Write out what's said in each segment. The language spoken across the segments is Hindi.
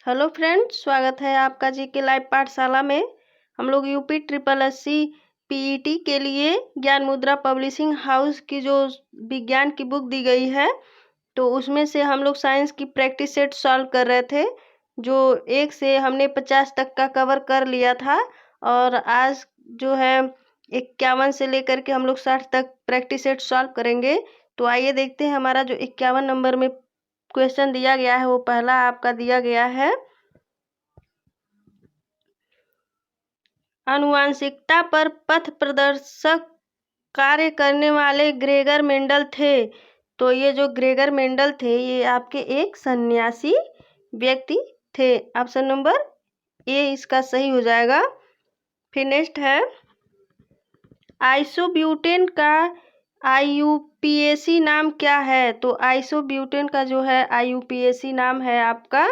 हेलो फ्रेंड्स, स्वागत है आपका जीके लाइव पाठशाला में। हम लोग यूपी ट्रिपल एससी पीईटी के लिए ज्ञान मुद्रा पब्लिशिंग हाउस की जो विज्ञान की बुक दी गई है, तो उसमें से हम लोग साइंस की प्रैक्टिस सेट सॉल्व कर रहे थे। जो 1 से हमने 50 तक का कवर कर लिया था और आज जो है 51 से लेकर के हम लोग 60 तक प्रैक्टिस सेट सॉल्व करेंगे। तो आइए देखते हैं हमारा जो 51 नंबर में क्वेश्चन दिया गया है वो पहला आपका दिया गया है। आनुवंशिकता पर पथ प्रदर्शक कार्य करने वाले ग्रेगर मेंडल थे। तो ये जो ग्रेगर मेंडल थे ये आपके एक सन्यासी व्यक्ति थे। ऑप्शन नंबर ए इसका सही हो जाएगा। फिर नेक्स्ट है, आइसोब्यूटेन का आईयूपीएसी नाम क्या है? तो आइसोब्यूटेन का जो है आईयूपीएसी नाम है आपका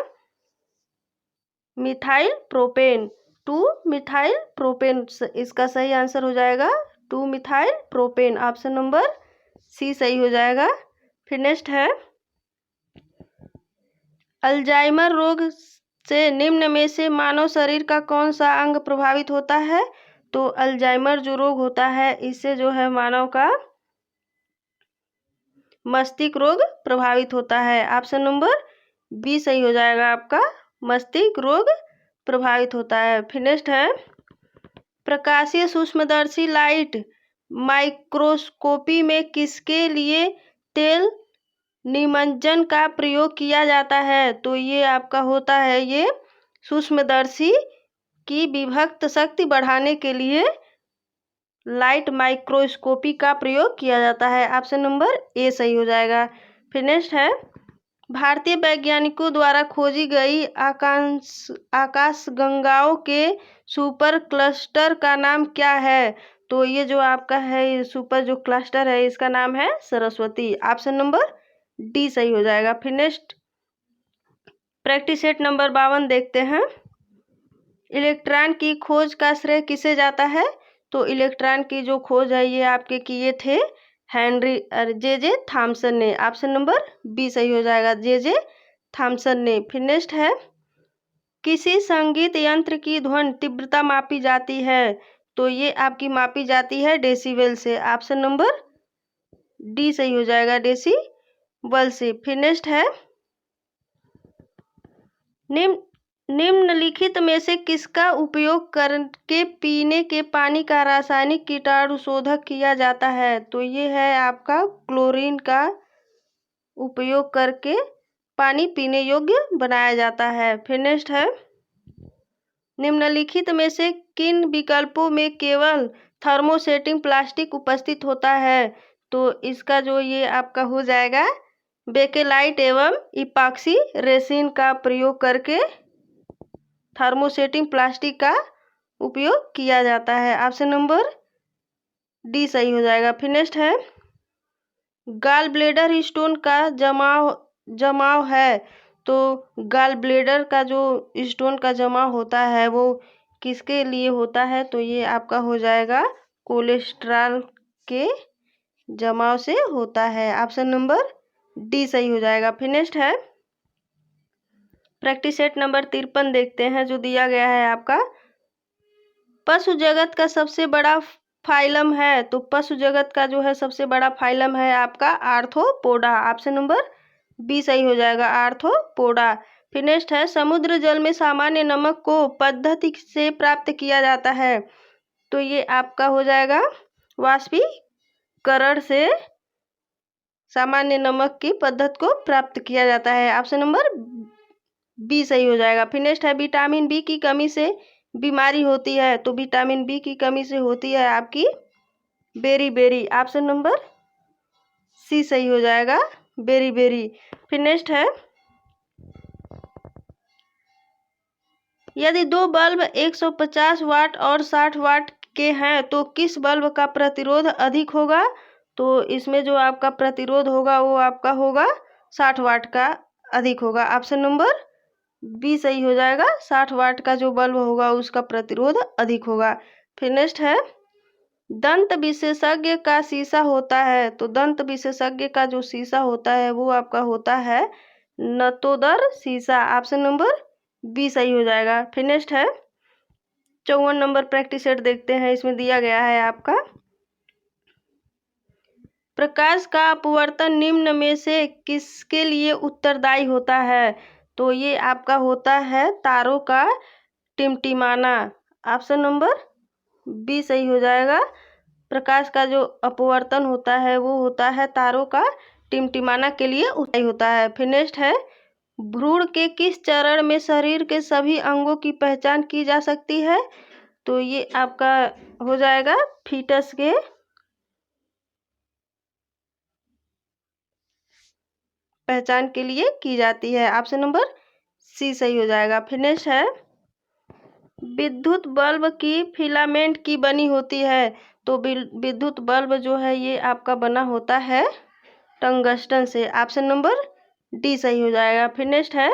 मिथाइल प्रोपेन, 2 मिथाइल प्रोपेन। इसका सही आंसर हो जाएगा 2 methyl propane. Option number C सही हो जाएगा। फिर नेक्स्ट है, अल्जाइमर रोग से निम्न में से मानव शरीर का कौन सा अंग प्रभावित होता है? तो अल्जाइमर जो रोग होता है इससे जो है मानव का मस्तिष्क रोग प्रभावित होता है। ऑप्शन नंबर बी सही हो जाएगा आपका, मस्तिष्क रोग प्रभावित होता है। फिर नेक्स्ट है, प्रकाशीय सूक्ष्मदर्शी लाइट माइक्रोस्कोपी में किसके लिए तेल निमज्जन का प्रयोग किया जाता है? तो ये आपका होता है ये सूक्ष्मदर्शी की विभक्त शक्ति बढ़ाने के लिए लाइट माइक्रोस्कोपी का प्रयोग किया जाता है। ऑप्शन नंबर ए सही हो जाएगा। फिर नेक्स्ट है, भारतीय वैज्ञानिकों द्वारा खोजी गई आकाशगंगाओं के सुपर क्लस्टर का नाम क्या है? तो ये जो आपका है सुपर जो क्लस्टर है इसका नाम है सरस्वती। ऑप्शन नंबर डी सही हो जाएगा। फिर नेक्स्ट प्रैक्टिस सेट नंबर 52 देखते हैं। इलेक्ट्रॉन की खोज का श्रेय किसे जाता है? तो इलेक्ट्रॉन की जो खोज है ये आपके किए थे हेनरी जे थॉमसन ने। ऑप्शन नंबर बी सही हो जाएगा, जे थॉमसन ने। फिर नेक्स्ट है, किसी संगीत यंत्र की ध्वनि तीव्रता मापी जाती है? तो ये आपकी मापी जाती है डेसिबल से। ऑप्शन नंबर डी सही हो जाएगा, डेसिबल से। फिर नेक्स्ट है, निम्नलिखित में से किसका उपयोग करके पीने के पानी का रासायनिक कीटाणुशोधक किया जाता है? तो ये है आपका क्लोरीन का उपयोग करके पानी पीने योग्य बनाया जाता है। फिर नेक्स्ट है, निम्नलिखित में से किन विकल्पों में केवल थर्मोसेटिंग प्लास्टिक उपस्थित होता है? तो इसका जो ये आपका हो जाएगा बेकेलाइट एवं इपॉक्सी रेसिन का प्रयोग करके थर्मोसेटिंग प्लास्टिक का उपयोग किया जाता है। ऑप्शन नंबर डी सही हो जाएगा। फिर नेक्स्ट है, गॉल ब्लेडर स्टोन का जमाव है। तो गॉल ब्लेडर का जो स्टोन का जमाव होता है वो किसके लिए होता है? तो ये आपका हो जाएगा कोलेस्ट्रॉल के जमाव से होता है। ऑप्शन नंबर डी सही हो जाएगा। फिर नेक्स्ट है, प्रैक्टिस सेट नंबर 53 देखते हैं जो दिया गया है आपका, पशु जगत का सबसे बड़ा फाइलम है। तो पशु जगत का जो है सबसे बड़ा फाइलम है आपका आर्थ्रोपोडा। ऑप्शन नंबर बी सही हो जाएगा, आर्थ्रोपोडा। फिर नेक्स्ट है, समुद्र जल में सामान्य नमक को पद्धति से प्राप्त किया जाता है। तो ये आपका हो जाएगा वाष्पीकरण से सामान्य नमक की पद्धति को प्राप्त किया जाता है। ऑप्शन नंबर बी सही हो जाएगा। फिर नेक्स्ट है, विटामिन बी की कमी से बीमारी होती है। तो विटामिन बी की कमी से होती है आपकी बेरी। ऑप्शन नंबर सी सही हो जाएगा, बेरी। फिर नेक्स्ट है, यदि दो बल्ब 150 वाट और 60 वाट के हैं तो किस बल्ब का प्रतिरोध अधिक होगा? तो इसमें जो आपका प्रतिरोध होगा वो आपका होगा 60 वाट का अधिक होगा। ऑप्शन नंबर बी सही हो जाएगा, 60 वाट का जो बल्ब होगा उसका प्रतिरोध अधिक होगा। फिर नेक्स्ट है, दंत विशेषज्ञ का शीशा होता है। तो दंत विशेषज्ञ का जो शीशा होता है वो आपका होता है नतोदर शीशा। ऑप्शन नंबर बी सही हो जाएगा। फिर नेक्स्ट है 54 नंबर प्रैक्टिस सेट देखते हैं। इसमें दिया गया है आपका प्रकाश का अपवर्तन निम्न में से किसके लिए उत्तरदायी होता है? तो ये आपका होता है तारों का टिमटिमाना। ऑप्शन नंबर बी सही हो जाएगा। प्रकाश का जो अपवर्तन होता है वो होता है तारों का टिमटिमाना के लिए उत्तरदायी होता है। फिर नेक्स्ट है भ्रूण के किस चरण में शरीर के सभी अंगों की पहचान की जा सकती है? तो ये आपका हो जाएगा फीटस के पहचान के लिए की जाती है। ऑप्शन नंबर सी सही हो जाएगा। फिर नेक्स्ट है विद्युत बल्ब की फिलामेंट की बनी होती है। तो विद्युत बल्ब जो है ये आपका बना होता है टंगस्टन से। ऑप्शन नंबर डी सही हो जाएगा। फिर नेक्स्ट है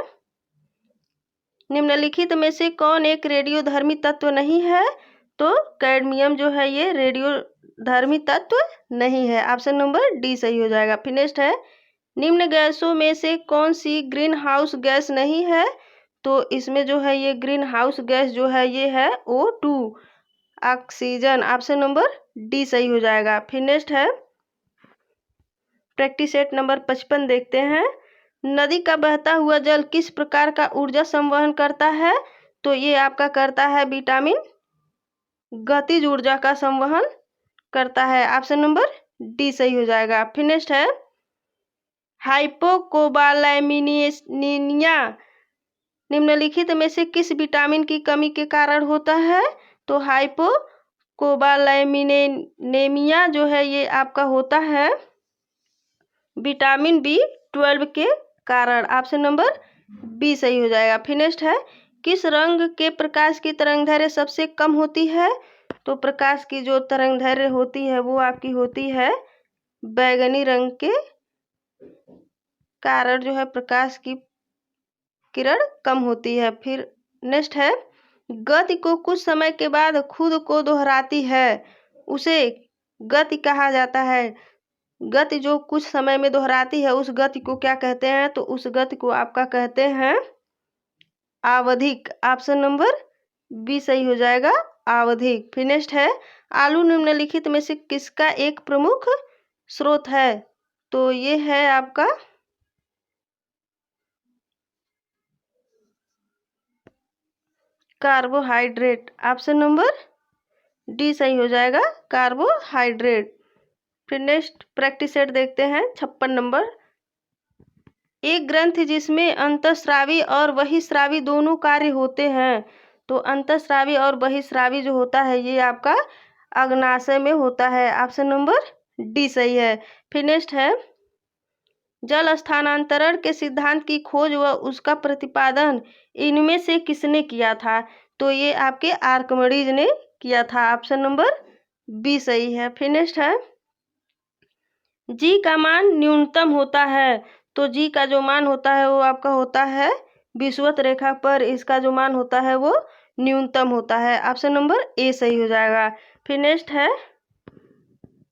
निम्नलिखित में से कौन एक रेडियोधर्मी तत्व नहीं है? तो कैडमियम जो है ये रेडियोधर्मी तत्व नहीं है। ऑप्शन नंबर डी सही हो जाएगा। फिर नेक्स्ट है निम्न गैसों में से कौन सी ग्रीन हाउस गैस नहीं है? तो इसमें जो है ये ग्रीन हाउस गैस जो है ये है O2 oxygen. Option number D सही हो जाएगा। फिर नेक्स्ट है प्रैक्टिस सेट नंबर 55 देखते हैं। नदी का बहता हुआ जल किस प्रकार का ऊर्जा संवहन करता है? तो ये आपका करता है विटामिन गतिज ऊर्जा का संवहन करता है। ऑप्शन नंबर डी सही हो जाएगा। फिर नेक्स्ट है हाइपोकोबालैमिनिया निम्नलिखित में से किस विटामिन की कमी के कारण होता है? तो हाइपोकोबालैमिनेमिया जो है ये आपका होता है विटामिन B12 के कारण। ऑप्शन नंबर बी सही हो जाएगा। फिर नेक्स्ट है किस रंग के प्रकाश की तरंगदैर्घ्य सबसे कम होती है? तो प्रकाश की जो तरंगदैर्घ्य होती है वो आपकी होती है बैगनी रंग के कारण जो है प्रकाश की किरण कम होती है। फिर नेक्स्ट है गति को कुछ समय के बाद खुद को दोहराती है उसे गति कहा जाता है। गति जो कुछ समय में दोहराती है उस गति को क्या कहते हैं? तो उस गति को आपका कहते हैं आवधिक। ऑप्शन नंबर बी सही हो जाएगा आवधिक। फिर नेक्स्ट है आलू निम्नलिखित में से किसका एक प्रमुख स्रोत है? तो ये है आपका कार्बोहाइड्रेट। ऑप्शन नंबर डी सही हो जाएगा कार्बोहाइड्रेट। फिर नेक्स्ट प्रैक्टिस सेट देखते हैं 56 नंबर। एक ग्रंथि जिसमें अंतःस्रावी और बहिःस्रावी दोनों कार्य होते हैं। तो अंतःस्रावी और बहिःस्रावी जो होता है ये आपका अग्नाशय में होता है। ऑप्शन नंबर डी सही है। फिर नेक्स्ट है जल स्थानांतरण के सिद्धांत की खोज व उसका प्रतिपादन इनमें से किसने किया था? तो ये आपके आर्किमिडीज ने किया था। ऑप्शन नंबर बी सही है। फिर नेक्स्ट है जी का मान न्यूनतम होता है। तो जी का जो मान होता है वो आपका होता है विषुवत रेखा पर इसका जो मान होता है वो न्यूनतम होता है। ऑप्शन नंबर ए सही हो जाएगा। फिर नेक्स्ट है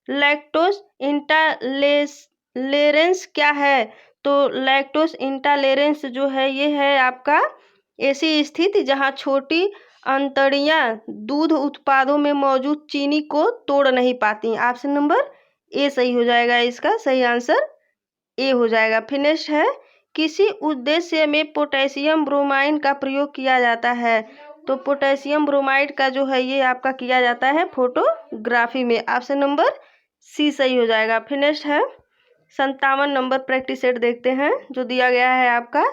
लैक्टोज इंटॉलरेंस क्या है? तो लैक्टोज इंटॉलरेंस जो है ये है आपका ऐसी स्थिति जहाँ छोटी अंतड़ियाँ दूध उत्पादों में मौजूद चीनी को तोड़ नहीं पाती। ऑप्शन नंबर ए सही हो जाएगा। इसका सही आंसर ए हो जाएगा। फिर नेक्स्ट है किसी उद्देश्य में पोटेशियम ब्रोमाइड का प्रयोग किया जाता है। तो पोटेशियम ब्रोमाइड का जो है ये आपका किया जाता है फोटोग्राफी में। ऑप्शन नंबर सी सही हो जाएगा। फिर नेक्स्ट है 57 नंबर प्रैक्टिस सेट देखते हैं जो दिया गया है आपका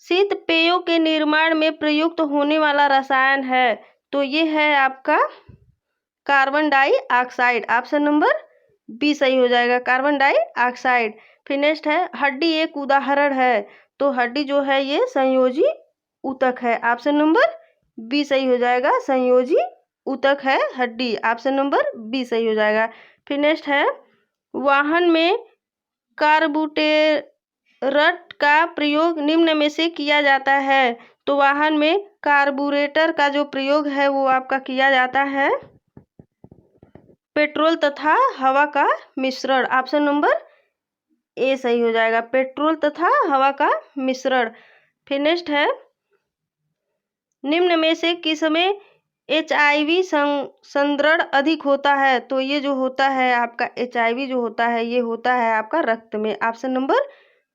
शीत पेयों के निर्माण में प्रयुक्त होने वाला रसायन है। तो ये है आपका carbon dioxide. Option number B सही हो जाएगा कार्बन डाइऑक्साइड। फिर नेक्स्ट है हड्डी एक उदाहरण है। तो हड्डी जो है ये संयोजी ऊतक है। ऑप्शन नंबर बी सही हो जाएगा संयोजी ऊतक है हड्डी। ऑप्शन नंबर बी सही हो जाएगा। फिर नेक्स्ट है वाहन में कार्बोरेटर का प्रयोग निम्न में से किया जाता है। तो वाहन में कार्बोरेटर का जो प्रयोग है वो आपका किया जाता है पेट्रोल तथा हवा का मिश्रण। ऑप्शन नंबर ए सही हो जाएगा पेट्रोल तथा हवा का मिश्रण। फिर नेक्स्ट है निम्न में से किस में HIV संदृढ़ अधिक होता है? तो ये जो होता है आपका HIV जो होता है ये होता है आपका रक्त में। ऑप्शन नंबर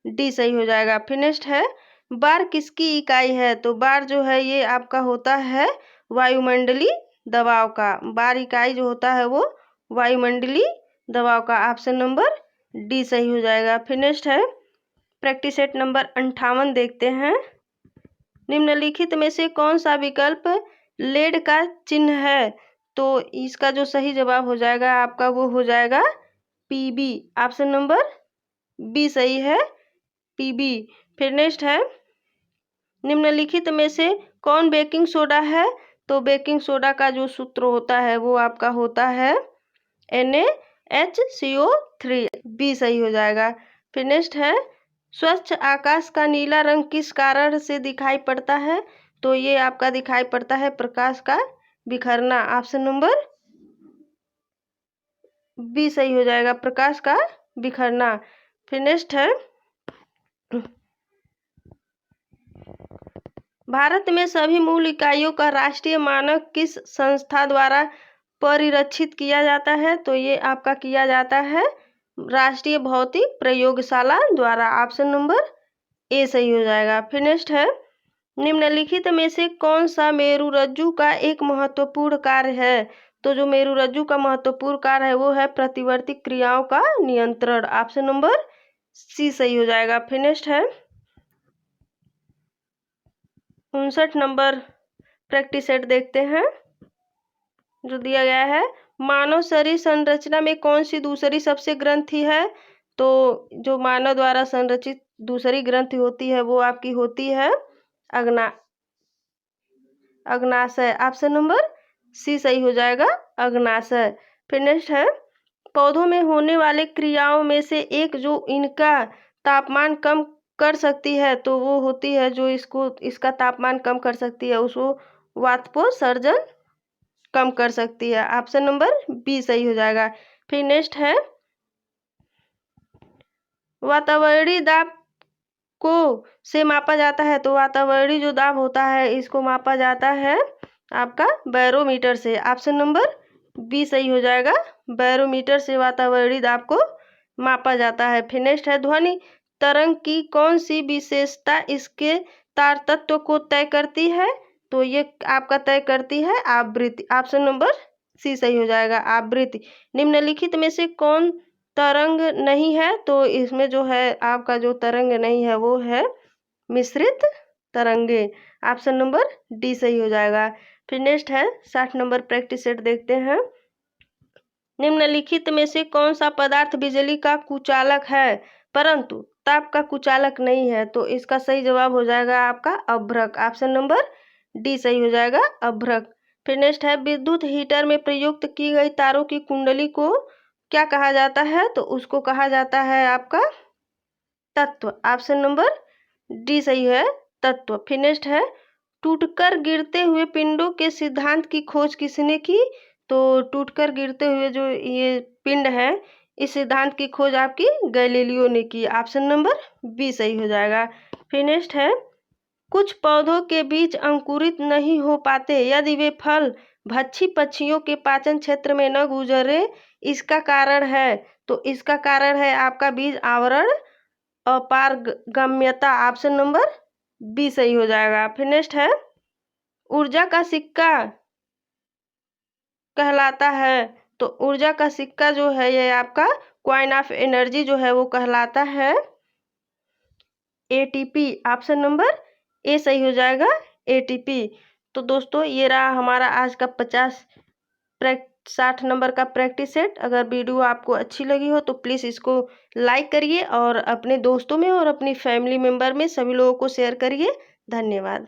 डी सही हो जाएगा। फिर नेक्स्ट है, बार किसकी इकाई है? तो बार जो है ये आपका होता है वायुमंडलीय दबाव का। बार इकाई जो होता है वो वायुमंडलीय दबाव का। ऑप्शन नंबर डी सही हो जाएगा। फिर नेक्स्ट है, प्रैक्टिस सेट नंबर 58 देखते हैं। निम्नलिखित में से कौन सा विकल्प लेड का चिन्ह है? तो इसका जो सही जवाब हो जाएगा आपका वो हो जाएगा पीबी। ऑप्शन नंबर बी सही है, पीबी। फिर नेक्स्ट है, निम्नलिखित में से कौन बेकिंग सोडा है? तो बेकिंग सोडा का जो सूत्र होता है वो आपका होता है NaHCO3, बी सही हो जाएगा। फिर नेक्स्ट है, स्वच्छ आकाश का नीला रंग किस कारण से दिखाई पड़ता है? तो ये आपका दिखाई पड़ता है प्रकाश का बिखरना। ऑप्शन नंबर बी सही हो जाएगा, प्रकाश का बिखरना। फिर नेक्स्ट है, भारत में सभी मूल इकाइयों का राष्ट्रीय मानक किस संस्था द्वारा परिरक्षित किया जाता है? तो ये आपका किया जाता है राष्ट्रीय भौतिक प्रयोगशाला द्वारा। ऑप्शन नंबर ए सही हो जाएगा। फिर नेक्स्ट है, निम्नलिखित में से कौन सा मेरुरज्जु का एक महत्वपूर्ण कार्य है? तो जो मेरुरज्जु का महत्वपूर्ण कार्य है वो है प्रतिवर्ती क्रियाओं का नियंत्रण। ऑप्शन नंबर सी सही हो जाएगा। फिर नेक्स्ट है, 59 नंबर प्रैक्टिस सेट देखते हैं जो दिया गया है। मानव शरीर संरचना में कौन सी दूसरी सबसे ग्रंथि है? तो जो मानव द्वारा संरचित दूसरी ग्रंथि होती है वो आपकी होती है अग्नाशय। ऑप्शन नंबर सी सही हो जाएगा, अग्नाशय। फिर नेक्स्ट है, पौधों में होने वाले क्रियाओं में से एक जो इनका तापमान कम कर सकती है तो वो होती है जो इसका तापमान कम कर सकती है उसको वाष्पोत्सर्जन कम कर सकती है। ऑप्शन नंबर बी सही हो जाएगा। फिर नेक्स्ट है, वातावरणीय दाब को से मापा जाता है। तो वातावरणीय जो दाब होता है इसको मापा जाता है आपका बैरोमीटर से। ऑप्शन नंबर बी सही हो जाएगा, बैरोमीटर से वातावरणीय दाब को मापा जाता है। फिर नेक्स्ट है, ध्वनि तरंग की कौन सी विशेषता इसके तार तत्व को तय करती है? तो ये आपका तय करती है आवृत्ति। ऑप्शन नंबर सी सही हो जाएगा, आवृत्ति। निम्नलिखित में से कौन तरंग नहीं है? तो इसमें जो है आपका जो तरंग नहीं है वो है मिश्रित तरंगे। ऑप्शन नंबर डी सही हो जाएगा। फिर नेक्स्ट है, 60 नंबर प्रैक्टिस सेट देखते हैं। निम्नलिखित में से कौन सा पदार्थ बिजली का कुचालक है परंतु ताप का कुचालक नहीं है? तो इसका सही जवाब हो जाएगा आपका अभ्रक। ऑप्शन नंबर डी सही हो जाएगा, अभ्रक। फिर नेक्स्ट है, विद्युत हीटर में प्रयुक्त की गई तारों की कुंडली को क्या कहा जाता है? तो उसको कहा जाता है आपका तत्व। ऑप्शन नंबर डी सही है, तत्व। फिर नेक्स्ट है, टूटकर गिरते हुए पिंडों के सिद्धांत की खोज किसने की? तो टूटकर गिरते हुए जो ये पिंड है इस सिद्धांत की खोज आपकी गैलीलियो ने की। ऑप्शन नंबर बी सही हो जाएगा। फिर नेक्स्ट है, कुछ पौधों के बीज अंकुरित नहीं हो पाते यदि वे फल भक्षी पक्षियों के पाचन क्षेत्र में न गुजरे, इसका कारण है? तो इसका कारण है आपका बीज आवरण अपारगम्यता। ऑप्शन नंबर बी सही हो जाएगा। फिर नेक्स्ट है, ऊर्जा का सिक्का कहलाता है। तो ऊर्जा का सिक्का जो है ये आपका कॉइन ऑफ एनर्जी जो है वो कहलाता है ATP। ऑप्शन नंबर ए सही हो जाएगा, ATP। तो दोस्तों ये रहा हमारा आज का 60 नंबर का प्रैक्टिस सेट। अगर वीडियो आपको अच्छी लगी हो तो प्लीज़ इसको लाइक करिए और अपने दोस्तों में और अपनी फैमिली मेम्बर में सभी लोगों को शेयर करिए। धन्यवाद।